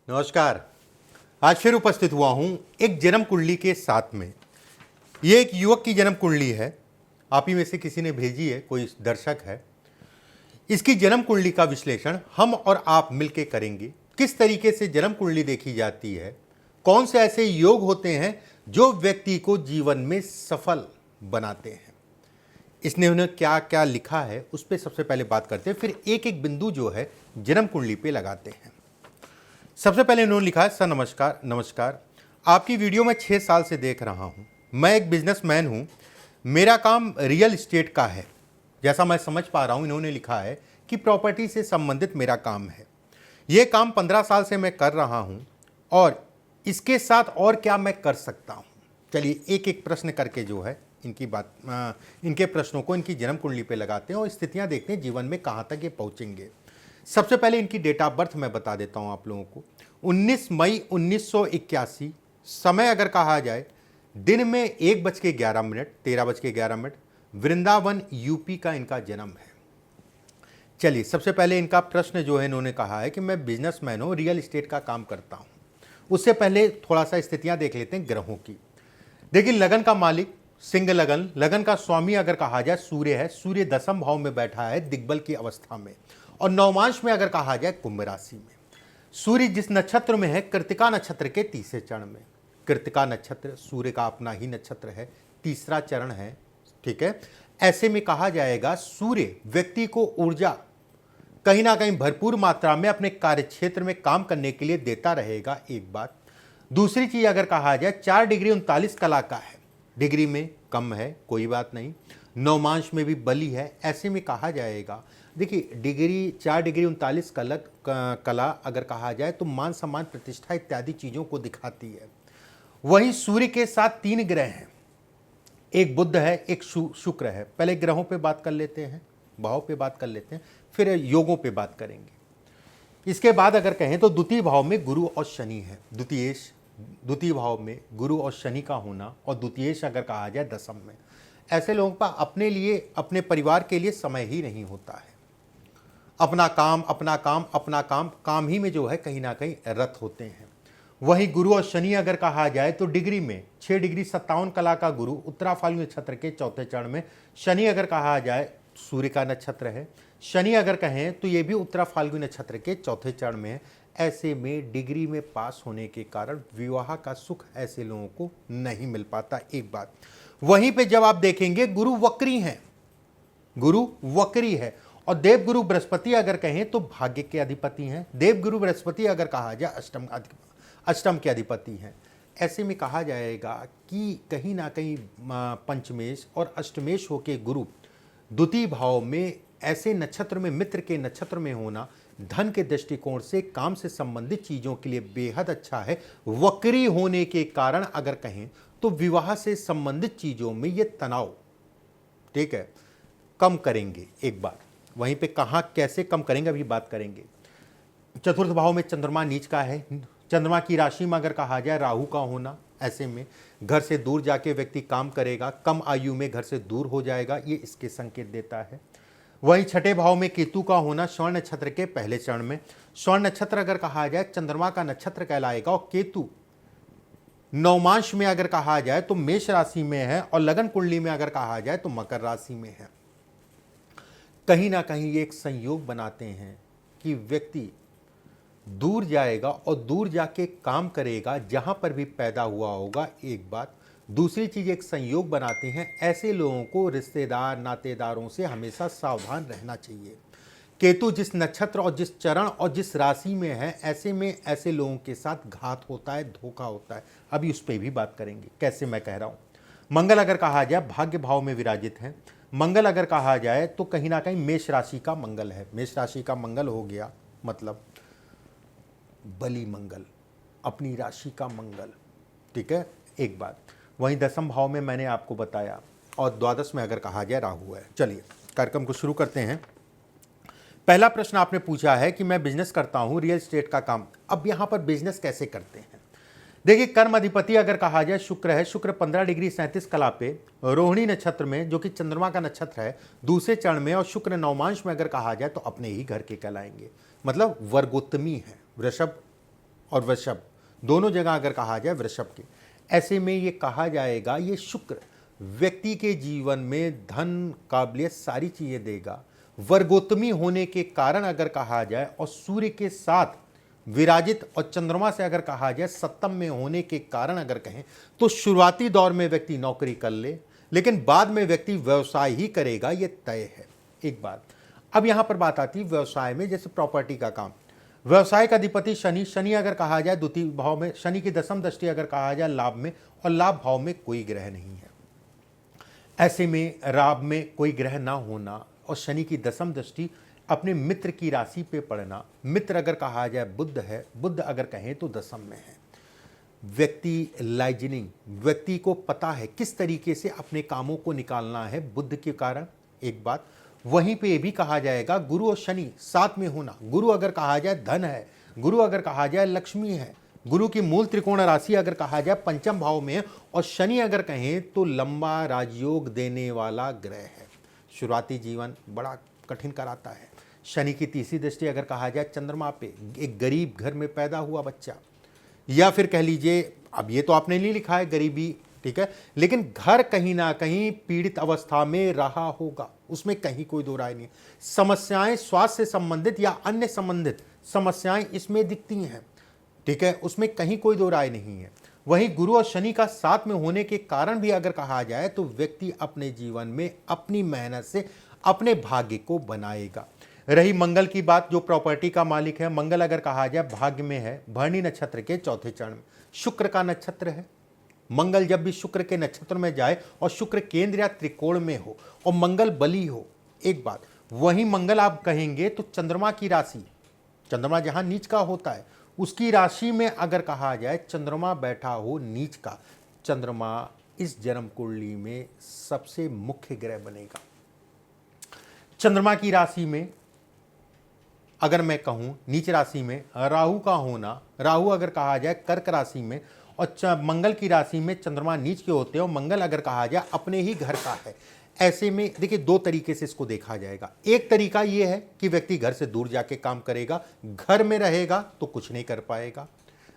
नमस्कार। आज फिर उपस्थित हुआ हूं एक जन्म कुंडली के साथ में। ये एक युवक की जन्म कुंडली है। आप ही में से किसी ने भेजी है, कोई दर्शक है। इसकी जन्म कुंडली का विश्लेषण हम और आप मिलकर करेंगे। किस तरीके से जन्म कुंडली देखी जाती है, कौन से ऐसे योग होते हैं जो व्यक्ति को जीवन में सफल बनाते हैं, इसने उन्हें क्या क्या लिखा है उस पर सबसे पहले बात करते हैं, फिर एक एक बिंदु जो है जन्म कुंडली पे लगाते हैं। सबसे पहले इन्होंने लिखा है, सर नमस्कार। नमस्कार, आपकी वीडियो मैं 6 साल से देख रहा हूं। मैं एक बिजनेसमैन हूं। मेरा काम रियल एस्टेट का है। जैसा मैं समझ पा रहा हूं, इन्होंने लिखा है कि प्रॉपर्टी से संबंधित मेरा काम है। यह काम 15 साल से मैं कर रहा हूं और इसके साथ और क्या मैं कर सकता हूं। चलिए एक एक प्रश्न करके जो है इनके प्रश्नों को इनकी जन्म कुंडली पे लगाते हैं और स्थितियां देखते हैं जीवन में कहां तक ये पहुंचेंगे। सबसे पहले इनकी डेट ऑफ बर्थ मैं बता देता हूं आप लोगों को। 19 मई 1981। समय अगर कहा जाए, दिन में 1:11, 13:11, वृंदावन यूपी का इनका जन्म है। चलिए सबसे पहले इनका प्रश्न जो है, इन्होंने कहा है कि मैं बिजनेसमैन हूं, रियल एस्टेट का काम करता हूं। उससे पहले थोड़ा सा स्थितियां देख लेते हैं ग्रहों की। देखिए, लगन का मालिक सिंह लगन, लगन का स्वामी अगर कहा जाए सूर्य है। सूर्य 10वें भाव में बैठा है दिग्बल की अवस्था में, और नवमांश में अगर कहा जाए कुंभ राशि में। सूर्य जिस नक्षत्र में है, कृत्तिका नक्षत्र के तीसरे चरण में। कृत्तिका नक्षत्र सूर्य का अपना ही नक्षत्र है, तीसरा चरण है। ठीक है, ऐसे में कहा जाएगा सूर्य व्यक्ति को ऊर्जा कहीं ना कहीं भरपूर मात्रा में अपने कार्य क्षेत्र में काम करने के लिए देता रहेगा, एक बात। दूसरी चीज अगर कहा जाए, 4 डिग्री 39 कला का है। डिग्री में कम है, कोई बात नहीं। नवमांश में भी बली है। ऐसे में कहा जाएगा, देखिए डिग्री 4 डिग्री 39 कला अगर कहा जाए तो मान सम्मान प्रतिष्ठा इत्यादि चीज़ों को दिखाती है। वहीं सूर्य के साथ 3 ग्रह हैं, एक बुध है, एक शुक्र है। पहले ग्रहों पे बात कर लेते हैं, भाव पे बात कर लेते हैं, फिर योगों पे बात करेंगे। इसके बाद अगर कहें तो द्वितीय भाव में गुरु और शनि है। द्वितीय भाव में गुरु और शनि का होना, और द्वितीयेश अगर कहा जाए 10वें में। ऐसे लोगों का अपने लिए, अपने परिवार के लिए समय ही नहीं होता है। अपना काम अपना काम अपना काम, काम ही में जो है कहीं ना कहीं रत होते हैं। वहीं गुरु और शनि अगर कहा जाए तो डिग्री में 6 डिग्री 57 कला का गुरु उत्तरा फाल्गुन नक्षत्र के चौथे चरण में। शनि अगर कहा जाए सूर्य का नक्षत्र है। शनि अगर कहें तो ये भी उत्तरा फाल्गुन नक्षत्र के चौथे चरण में है। ऐसे में डिग्री में पास होने के कारण विवाह का सुख ऐसे लोगों को नहीं मिल पाता, एक बात। वहीं पे जब आप देखेंगे गुरु वक्री हैं, गुरु वक्री है। और देवगुरु बृहस्पति अगर कहें तो भाग्य के अधिपति हैं। देवगुरु बृहस्पति अगर कहा जाए अष्टम के अधिपति हैं। ऐसे में कहा जाएगा कि कहीं ना कहीं पंचमेश और अष्टमेश होके गुरु द्वितीय भाव में, ऐसे नक्षत्र में, मित्र के नक्षत्र में होना धन के दृष्टिकोण से, काम से संबंधित चीजों के लिए बेहद अच्छा है। वक्री होने के कारण अगर कहें तो विवाह से संबंधित चीजों में ये तनाव, ठीक है, कम करेंगे, एक बार। वहीं पे कहाँ कैसे कम करेंगे अभी बात करेंगे। चतुर्थ भाव में चंद्रमा नीच का है। चंद्रमा की राशि में अगर कहा जाए राहु का होना, ऐसे में घर से दूर जाके व्यक्ति काम करेगा, कम आयु में घर से दूर हो जाएगा, ये इसके संकेत देता है। वहीं छठे भाव में केतु का होना, स्वर्ण नक्षत्र के पहले चरण में। स्वर्ण नक्षत्र अगर कहा जाए चंद्रमा का नक्षत्र कहलाएगा, और केतु नवमांश में अगर कहा जाए तो मेष राशि में है, और लगन कुंडली में अगर कहा जाए तो मकर राशि में है। कहीं ना कहीं ये एक संयोग बनाते हैं कि व्यक्ति दूर जाएगा और दूर जाके काम करेगा जहां पर भी पैदा हुआ होगा, एक बात। दूसरी चीज एक संयोग बनाते हैं, ऐसे लोगों को रिश्तेदार नातेदारों से हमेशा सावधान रहना चाहिए। केतु जिस नक्षत्र और जिस चरण और जिस राशि में है, ऐसे में ऐसे लोगों के साथ घात होता है, धोखा होता है। अभी उस पर भी बात करेंगे कैसे मैं कह रहा हूं। मंगल अगर कहा जाए भाग्य भाव में विराजित है। मंगल अगर कहा जाए तो कहीं ना कहीं मेष राशि का मंगल है। मेष राशि का मंगल हो गया मतलब बली मंगल, अपनी राशि का मंगल, ठीक है, एक बात। वहीं 10वें भाव में मैंने आपको बताया, और द्वादश में अगर कहा जाए राहु है। चलिए कार्यक्रम को शुरू करते हैं। पहला प्रश्न आपने पूछा है कि मैं बिजनेस करता हूं, रियल एस्टेट का काम। अब यहां पर बिजनेस कैसे करते हैं। देखिए, कर्म अधिपति अगर कहा जाए शुक्र है। शुक्र 15 डिग्री 37 कला पे रोहिणी नक्षत्र में, जो कि चंद्रमा का नक्षत्र है, दूसरे चरण में। और शुक्र नवमांश में अगर कहा जाए तो अपने ही घर के कहलाएंगे, मतलब वर्गोत्तमी है। वृषभ और वृषभ, दोनों जगह अगर कहा जाए वृषभ के, ऐसे में ये कहा जाएगा ये शुक्र व्यक्ति के जीवन में धन, काबिलियत, सारी चीजें देगा। वर्गोत्तमी होने के कारण अगर कहा जाए और सूर्य के साथ विराजित और चंद्रमा से अगर कहा जाए सप्तम में होने के कारण अगर कहें तो शुरुआती दौर में व्यक्ति नौकरी कर ले, लेकिन बाद में व्यक्ति व्यवसाय ही करेगा, ये तय है। एक बात, अब यहां पर बात आती है व्यवसाय में, जैसे प्रॉपर्टी का काम, व्यवसाय का अधिपति शनि, शनि अगर कहा जाए द्वितीय भाव में, शनि की दशम दृष्टि अगर कहा जाए लाभ में, और लाभ भाव में कोई ग्रह नहीं है। ऐसे में लाभ में कोई ग्रह ना होना और शनि की दशम दृष्टि अपने मित्र की राशि पे पड़ना, मित्र अगर कहा जाए बुध है, बुध अगर कहें तो दशम में है। व्यक्ति लाइजनिंग, व्यक्ति को पता है किस तरीके से अपने कामों को निकालना है बुध के कारण। एक बात, वहीं पे ये भी कहा जाएगा गुरु और शनि साथ में होना, गुरु अगर कहा जाए धन है, गुरु अगर कहा जाए लक्ष्मी है, गुरु की मूल त्रिकोण राशि अगर कहा जाए पंचम भाव में है, और शनि अगर कहें तो लंबा राजयोग देने वाला ग्रह है। शुरुआती जीवन बड़ा कठिन कराता है। शनि की तीसरी दृष्टि अगर कहा जाए चंद्रमा पे, एक गरीब घर में पैदा हुआ बच्चा, या फिर कह लीजिए, अब ये तो आपने नहीं लिखा है गरीबी, ठीक है, लेकिन घर कहीं ना कहीं पीड़ित अवस्था में रहा होगा, उसमें कहीं कोई दो राय नहीं। समस्याएं स्वास्थ्य से संबंधित या अन्य संबंधित समस्याएं इसमें दिखती हैं, ठीक है, उसमें कहीं कोई दो राय नहीं है। वहीं गुरु और शनि का साथ में होने के कारण भी अगर कहा जाए तो व्यक्ति अपने जीवन में अपनी मेहनत से अपने भाग्य को बनाएगा। रही मंगल की बात, जो प्रॉपर्टी का मालिक है, मंगल अगर कहा जाए भाग्य में है, भरणी नक्षत्र के चौथे चरण में, शुक्र का नक्षत्र है। मंगल जब भी शुक्र के नक्षत्र में जाए और शुक्र केंद्र या त्रिकोण में हो और मंगल बली हो, एक बात, वहीं मंगल आप कहेंगे तो चंद्रमा की राशि, चंद्रमा जहां नीच का होता है उसकी राशि में अगर कहा जाए चंद्रमा बैठा हो नीच का, चंद्रमा इस जन्म कुंडली में सबसे मुख्य ग्रह बनेगा। चंद्रमा की राशि में अगर मैं कहूं नीच राशि में राहु का होना, राहु अगर कहा जाए कर्क राशि में और मंगल की राशि में चंद्रमा नीच के होते हैं, और मंगल अगर कहा जाए अपने ही घर का है। ऐसे में देखिए दो तरीके से इसको देखा जाएगा। एक तरीका यह है कि व्यक्ति घर से दूर जाके काम करेगा, घर में रहेगा तो कुछ नहीं कर पाएगा,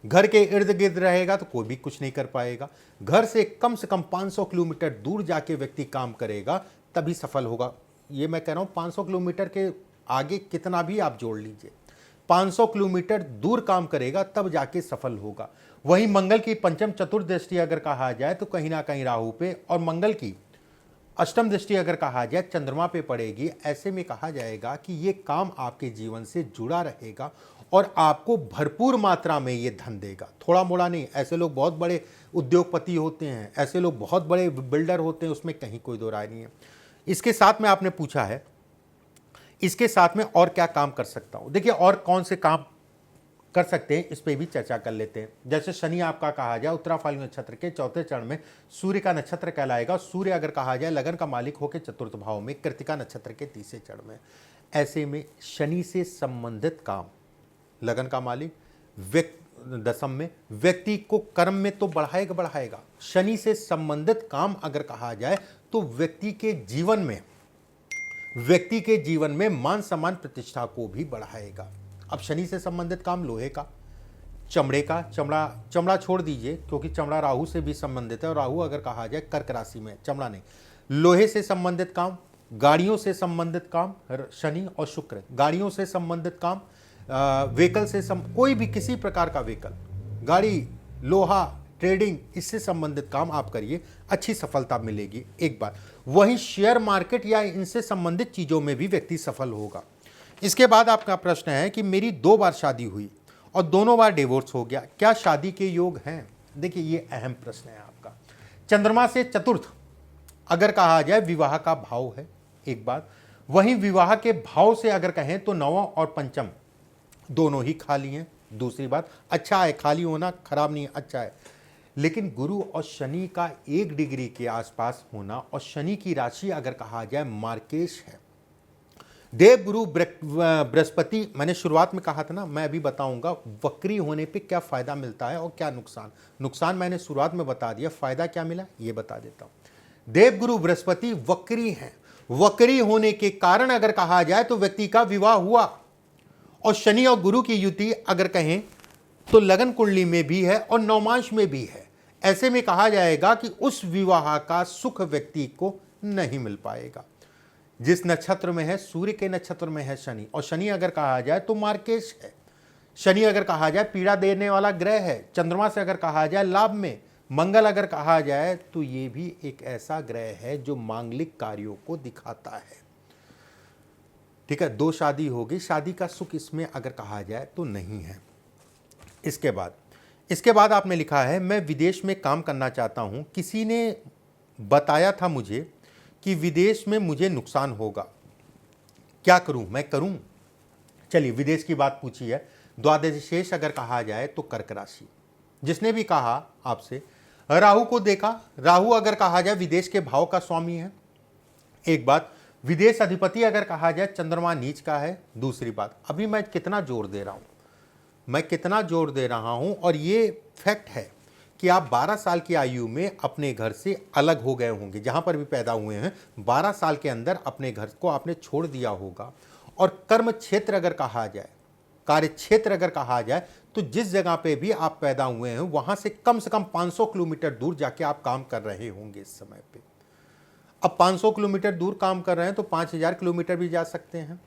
घर के इर्द गिर्द रहेगा तो कोई भी कुछ नहीं कर पाएगा। घर से कम 500 किलोमीटर दूर जाके व्यक्ति काम करेगा तभी सफल होगा। ये मैं कह रहा हूँ 500 किलोमीटर के आगे कितना भी आप जोड़ लीजिए, 500 किलोमीटर दूर काम करेगा तब जाके सफल होगा। वहीं मंगल की पंचम चतुर्थ दृष्टि अगर कहा जाए तो कहीं ना कहीं राहु पे, और मंगल की अष्टम दृष्टि अगर कहा जाए चंद्रमा पे पड़ेगी। ऐसे में कहा जाएगा कि ये काम आपके जीवन से जुड़ा रहेगा और आपको भरपूर मात्रा में ये धन देगा, थोड़ा मोड़ा नहीं। ऐसे लोग बहुत बड़े उद्योगपति होते हैं, ऐसे लोग बहुत बड़े बिल्डर होते हैं, उसमें कहीं कोई दो राय नहीं है। इसके साथ में आपने पूछा है इसके साथ में और क्या काम कर सकता हूं, देखिए और कौन से काम कर सकते हैं इस पे भी चर्चा कर लेते हैं। जैसे शनि आपका कहा जाए उत्तरा फाल्गुन नक्षत्र के चौथे चरण में सूर्य का नक्षत्र कहलाएगा। सूर्य अगर कहा जाए लगन का मालिक होकर चतुर्थ भाव में कृतिका नक्षत्र के तीसरे चरण में। ऐसे में शनि से संबंधित काम, लगन का मालिक दशम में, व्यक्ति को कर्म में तो बढ़ाएगा। शनि से संबंधित काम अगर कहा जाए तो व्यक्ति के जीवन में मान सम्मान प्रतिष्ठा को भी बढ़ाएगा। अब शनि से संबंधित काम लोहे का, चमड़े का, चमड़ा छोड़ दीजिए क्योंकि चमड़ा राहु से भी संबंधित है, और राहु अगर कहा जाए कर्क राशि में, चमड़ा नहीं। लोहे से संबंधित काम, गाड़ियों से संबंधित काम, शनि और शुक्र, गाड़ियों से संबंधित काम, व्हीकल से कोई भी किसी प्रकार का व्हीकल, गाड़ी, लोहा, ट्रेडिंग, इससे संबंधित काम आप करिए, अच्छी सफलता मिलेगी। एक बात, वहीं शेयर मार्केट या इनसे संबंधित चीजों में भी व्यक्ति सफल होगा। इसके बाद आपका प्रश्न है कि मेरी 2 बार शादी हुई और दोनों बार डिवोर्स हो गया, क्या शादी के योग हैं? देखिए ये अहम प्रश्न है आपका। चंद्रमा से चतुर्थ अगर कहा जाए विवाह का भाव है, एक बात। वहीं विवाह के भाव से अगर कहें तो नवम और पंचम दोनों ही खाली हैं। दूसरी बात, अच्छा है, खाली होना खराब नहीं है, अच्छा है। लेकिन गुरु और शनि का 1 डिग्री के आसपास होना, और शनि की राशि अगर कहा जाए मार्केश है। देव गुरु बृहस्पति, मैंने शुरुआत में कहा था ना, मैं अभी बताऊंगा वक्री होने पे क्या फायदा मिलता है और क्या नुकसान मैंने शुरुआत में बता दिया, फायदा क्या मिला ये बता देता हूं। देव गुरु बृहस्पति वक्री हैं, वक्री होने के कारण अगर कहा जाए तो व्यक्ति का विवाह हुआ, और शनि और गुरु की युति अगर कहें तो लगन कुंडली में भी है और नवमांश में भी है। ऐसे में कहा जाएगा कि उस विवाह का सुख व्यक्ति को नहीं मिल पाएगा। जिस नक्षत्र में है, सूर्य के नक्षत्र में है शनि, और शनि अगर कहा जाए तो मार्केश है। शनि अगर कहा जाए पीड़ा देने वाला ग्रह है। चंद्रमा से अगर कहा जाए लाभ में। मंगल अगर कहा जाए तो ये भी एक ऐसा ग्रह है जो मांगलिक कार्यों को दिखाता है। ठीक है, 2 शादी होगी, शादी का सुख इसमें अगर कहा जाए तो नहीं है। इसके बाद आपने लिखा है, मैं विदेश में काम करना चाहता हूं। किसी ने बताया था मुझे कि विदेश में मुझे नुकसान होगा, क्या करूं? मैं करूं? चलिए, विदेश की बात पूछी है। द्वादश शेष अगर कहा जाए तो कर्क राशि। जिसने भी कहा आपसे, राहु को देखा, राहु अगर कहा जाए विदेश के भाव का स्वामी है। एक बात, विदेश अधिपति अगर कहा जाए चंद्रमा नीच का है। दूसरी बात, अभी मैं कितना जोर दे रहा हूं, और ये फैक्ट है कि आप 12 साल की आयु में अपने घर से अलग हो गए होंगे। जहां पर भी पैदा हुए हैं 12 साल के अंदर अपने घर को आपने छोड़ दिया होगा। और कर्म क्षेत्र अगर कहा जाए, कार्य क्षेत्र अगर कहा जाए, तो जिस जगह पे भी आप पैदा हुए हैं वहां से कम 500 किलोमीटर दूर जाके आप काम कर रहे होंगे इस समय पे। अब 500 किलोमीटर दूर काम कर रहे हैं तो 5000 किलोमीटर भी जा सकते हैं।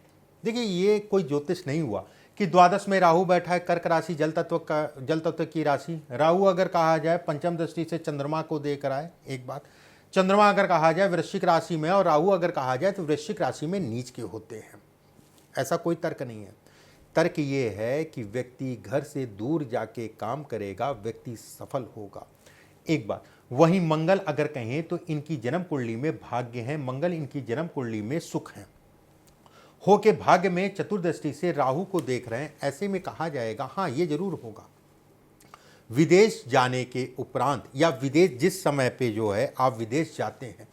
देखिए, ये कोई ज्योतिष नहीं हुआ कि द्वादश में राहु बैठा है, कर्क राशि जल तत्व की राशि। राहु अगर कहा जाए पंचम दृष्टि से चंद्रमा को देख रहा है। एक बात, चंद्रमा अगर कहा जाए वृश्चिक राशि में, और राहु अगर कहा जाए तो वृश्चिक राशि में नीच के होते हैं। ऐसा कोई तर्क नहीं है। तर्क ये है कि व्यक्ति घर से दूर जाके काम करेगा, व्यक्ति सफल होगा। एक बात, वहीं मंगल अगर कहें तो इनकी जन्म कुंडली में भाग्य है। मंगल इनकी जन्म कुंडली में सुख है, हो के भाग्य में चतुर्दृष्टि से राहु को देख रहे हैं। ऐसे में कहा जाएगा हाँ, ये जरूर होगा। विदेश जाने के उपरांत, या विदेश जिस समय पे जो है आप विदेश जाते हैं,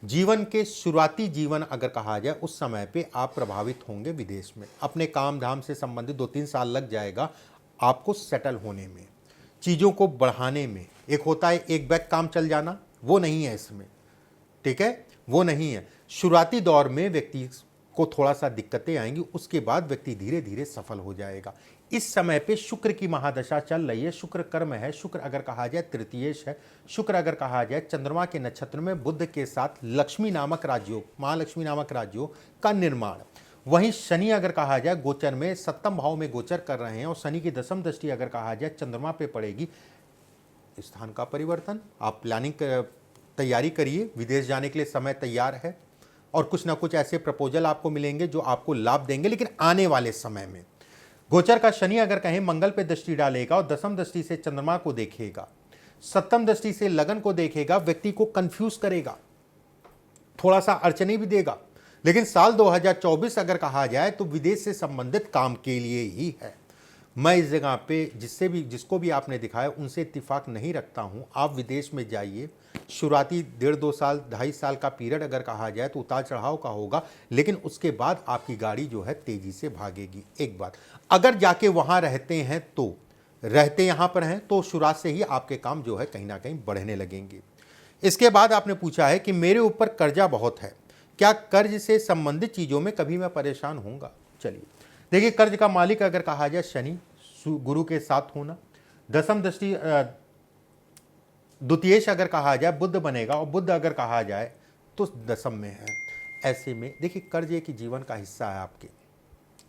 जीवन के शुरुआती जीवन अगर कहा जाए उस समय पे आप प्रभावित होंगे विदेश में। अपने काम धाम से संबंधित 2-3 साल लग जाएगा आपको सेटल होने में, चीज़ों को बढ़ाने में। एक होता है एक बैग काम चल जाना, वो नहीं है इसमें। ठीक है, वो नहीं है। शुरुआती दौर में व्यक्ति को थोड़ा सा दिक्कतें आएंगी, उसके बाद व्यक्ति धीरे धीरे सफल हो जाएगा। इस समय पे शुक्र की महादशा चल रही है। शुक्र कर्म है। शुक्र अगर कहा जाए तृतीयेश है। शुक्र अगर कहा जाए चंद्रमा के नक्षत्र में बुध के साथ लक्ष्मी नामक राज्यों, महालक्ष्मी नामक राज्यों का निर्माण। वहीं शनि अगर कहा जाए गोचर में 7वें भाव में गोचर कर रहे हैं, और शनि की 10वीं दृष्टि अगर कहा जाए चंद्रमा पे पड़ेगी। स्थान का परिवर्तन, आप प्लानिंग तैयारी करिए, विदेश जाने के लिए समय तैयार है, और कुछ ना कुछ ऐसे प्रपोजल आपको मिलेंगे जो आपको लाभ देंगे, लेकिन आने वाले समय में। गोचर का शनि अगर कहें मंगल पे दृष्टि डालेगा और 10वीं दृष्टि से चंद्रमा को देखेगा, 7वीं दृष्टि से लगन को देखेगा, व्यक्ति को कंफ्यूज करेगा, थोड़ा सा अड़चने भी देगा। लेकिन साल 2024 अगर कहा जाए तो विदेश से संबंधित काम के लिए ही है। मैं इस जगह पे जिसको भी आपने दिखाया उनसे इत्तेफाक नहीं रखता हूं। आप विदेश में जाइए, शुरुआती 1.5-2 साल 2.5 साल का पीरियड अगर कहा जाए तो उतार चढ़ाव का होगा, लेकिन उसके बाद आपकी गाड़ी जो है तेजी से भागेगी। एक बात, अगर जाके वहां रहते यहाँ पर हैं तो शुरुआत से ही आपके काम जो है कहीं ना कहीं बढ़ने लगेंगे। इसके बाद आपने पूछा है कि मेरे ऊपर कर्जा बहुत है, क्या कर्ज से संबंधित चीज़ों में कभी मैं परेशान होऊंगा? चलिए देखिए, कर्ज का मालिक अगर कहा जाए शनि, गुरु के साथ होना, 10वीं दृष्टि द्वितीयेश अगर कहा जाए बुध बनेगा, और बुध अगर कहा जाए तो 10वीं में है। ऐसे में देखिए, कर्ज एक जीवन का हिस्सा है आपके।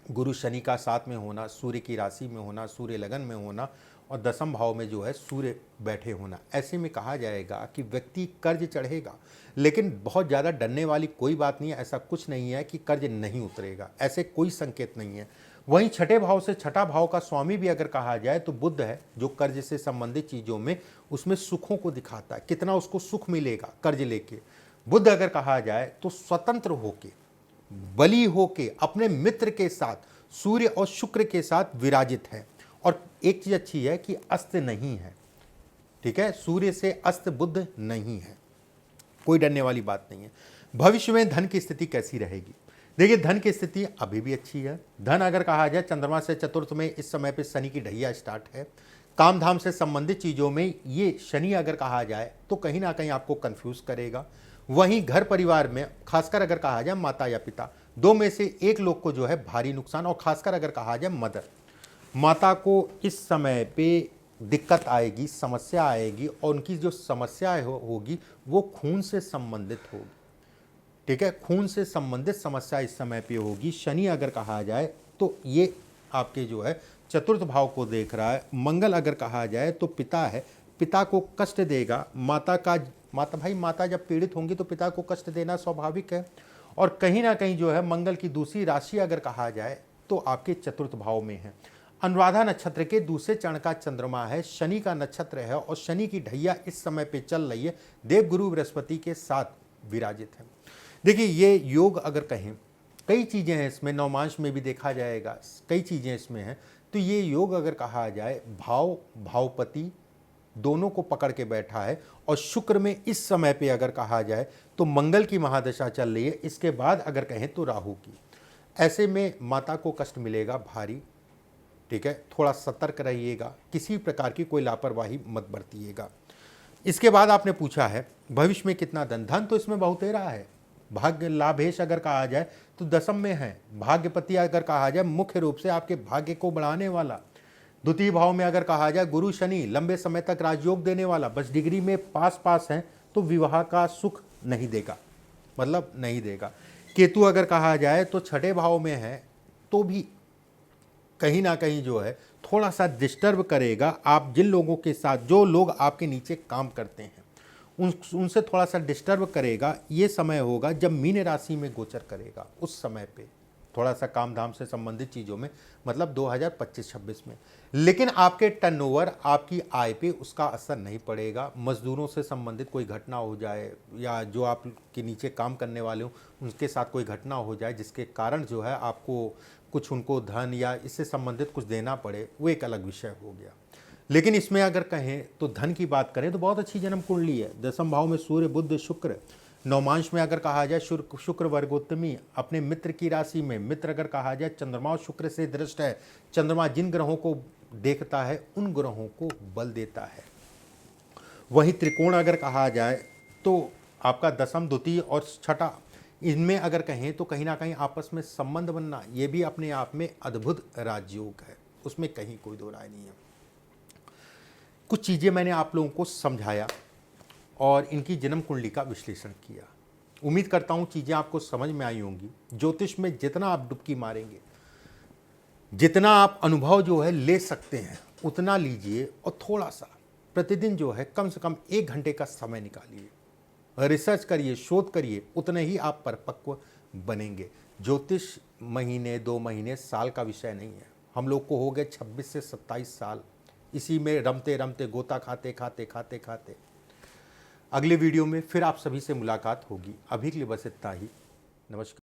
गुरु शनि का साथ में होना, सूर्य की राशि में होना, सूर्य लगन में होना, और 10वें भाव में जो है सूर्य बैठे होना, ऐसे में कहा जाएगा कि व्यक्ति कर्ज चढ़ेगा। लेकिन बहुत ज़्यादा डरने वाली कोई बात नहीं है। ऐसा कुछ नहीं है कि कर्ज नहीं उतरेगा, ऐसे कोई संकेत नहीं है। वहीं 6ठे भाव से 6ठा भाव का स्वामी भी अगर कहा जाए तो बुध है, जो कर्ज से संबंधित चीज़ों में उसमें सुखों को दिखाता है, कितना उसको सुख मिलेगा कर्ज लेके। बुध अगर कहा जाए तो स्वतंत्र होके, बली होके, अपने मित्र के साथ, सूर्य और शुक्र के साथ विराजित है। और एक चीज अच्छी है कि अस्त नहीं है। ठीक है, सूर्य से अस्त बुध नहीं है, कोई डरने वाली बात नहीं है। भविष्य में धन की स्थिति कैसी रहेगी? देखिए, धन की स्थिति अभी भी अच्छी है। धन अगर कहा जाए चंद्रमा से चतुर्थ में इस समय पे शनि की ढैया स्टार्ट है। काम धाम से संबंधित चीज़ों में ये शनि अगर कहा जाए तो कहीं ना कहीं आपको कंफ्यूज करेगा। वहीं घर परिवार में खासकर अगर कहा जाए माता या पिता, दो में से एक लोग को जो है भारी नुकसान, और खासकर अगर कहा जाए माता को इस समय पे दिक्कत आएगी, समस्या आएगी, और उनकी जो समस्या होगी वो खून से संबंधित होगी। ठीक है, खून से संबंधित समस्या इस समय पे होगी। शनि अगर कहा जाए तो ये आपके जो है चतुर्थ भाव को देख रहा है। मंगल अगर कहा जाए तो पिता है, पिता को कष्ट देगा। माता जब पीड़ित होंगी तो पिता को कष्ट देना स्वाभाविक है। और कहीं ना कहीं जो है मंगल की दूसरी राशि अगर कहा जाए तो आपके चतुर्थ भाव में है। अनुराधा नक्षत्र के दूसरे चरण का चंद्रमा है, शनि का नक्षत्र है, और शनि की ढैया इस समय पे चल रही है, देवगुरु बृहस्पति के साथ विराजित है। देखिए ये योग अगर कहें, कई चीज़ें हैं इसमें, नवमांश में भी देखा जाएगा, कई चीज़ें इसमें हैं। तो ये योग अगर कहा जाए भावपति दोनों को पकड़ के बैठा है। और शुक्र में इस समय पे अगर कहा जाए तो मंगल की महादशा चल रही है, इसके बाद अगर कहें तो राहु की। ऐसे में माता को कष्ट मिलेगा भारी। ठीक है, थोड़ा सतर्क रहिएगा, किसी प्रकार की कोई लापरवाही मत बरतिएगा। इसके बाद आपने पूछा है भविष्य में कितना धन तो इसमें बहुतेरा है। भाग्य लाभेश अगर कहा जाए तो दशम में है। भाग्यपति अगर कहा जाए मुख्य रूप से आपके भाग्य को बढ़ाने वाला। द्वितीय भाव में अगर कहा जाए गुरु शनि लंबे समय तक राजयोग देने वाला। बस डिग्री में पास है तो विवाह का सुख नहीं देगा, मतलब नहीं देगा। केतु अगर कहा जाए तो छठे भाव में है तो भी कहीं ना कहीं जो है थोड़ा सा डिस्टर्ब करेगा। आप जिन लोगों के साथ, जो लोग आपके नीचे काम करते हैं उनसे थोड़ा सा डिस्टर्ब करेगा। ये समय होगा जब मीन राशि में गोचर करेगा, उस समय पे थोड़ा सा काम धाम से संबंधित चीज़ों में, मतलब 2025-26 में। लेकिन आपके टर्नओवर, आपकी आय पे उसका असर नहीं पड़ेगा। मजदूरों से संबंधित कोई घटना हो जाए या जो आपके नीचे काम करने वाले हो उनके साथ कोई घटना हो जाए जिसके कारण जो है आपको कुछ उनको धन या इससे संबंधित कुछ देना पड़े, वो एक अलग विषय हो गया। लेकिन इसमें अगर कहें तो धन की बात करें तो बहुत अच्छी जन्म कुंडली है। दशम भाव में सूर्य बुध शुक्र, नवमांश में अगर कहा जाए शुक्र वर्गोत्तमी अपने मित्र की राशि में। मित्र अगर कहा जाए चंद्रमा और शुक्र से दृष्ट है। चंद्रमा जिन ग्रहों को देखता है उन ग्रहों को बल देता है। वहीं त्रिकोण अगर कहा जाए तो आपका दशम, द्वितीय और छठा, इनमें अगर कहें तो कहीं ना कहीं आपस में संबंध बनना, ये भी अपने आप में अद्भुत राजयोग है, उसमें कहीं कोई दो राय नहीं है। कुछ चीज़ें मैंने आप लोगों को समझाया और इनकी जन्म कुंडली का विश्लेषण किया। उम्मीद करता हूँ चीज़ें आपको समझ में आई होंगी। ज्योतिष में जितना आप डुबकी मारेंगे, जितना आप अनुभव जो है ले सकते हैं उतना लीजिए, और थोड़ा सा प्रतिदिन जो है कम से कम 1 घंटे का समय निकालिए, रिसर्च करिए, शोध करिए, उतने ही आप परिपक्व बनेंगे। ज्योतिष महीने 2 महीने साल का विषय नहीं है। हम लोग को हो गए 26 से 27 साल इसी में रमते रमते, गोता खाते खाते। अगले वीडियो में फिर आप सभी से मुलाकात होगी। अभी के लिए बस इतना ही। नमस्कार।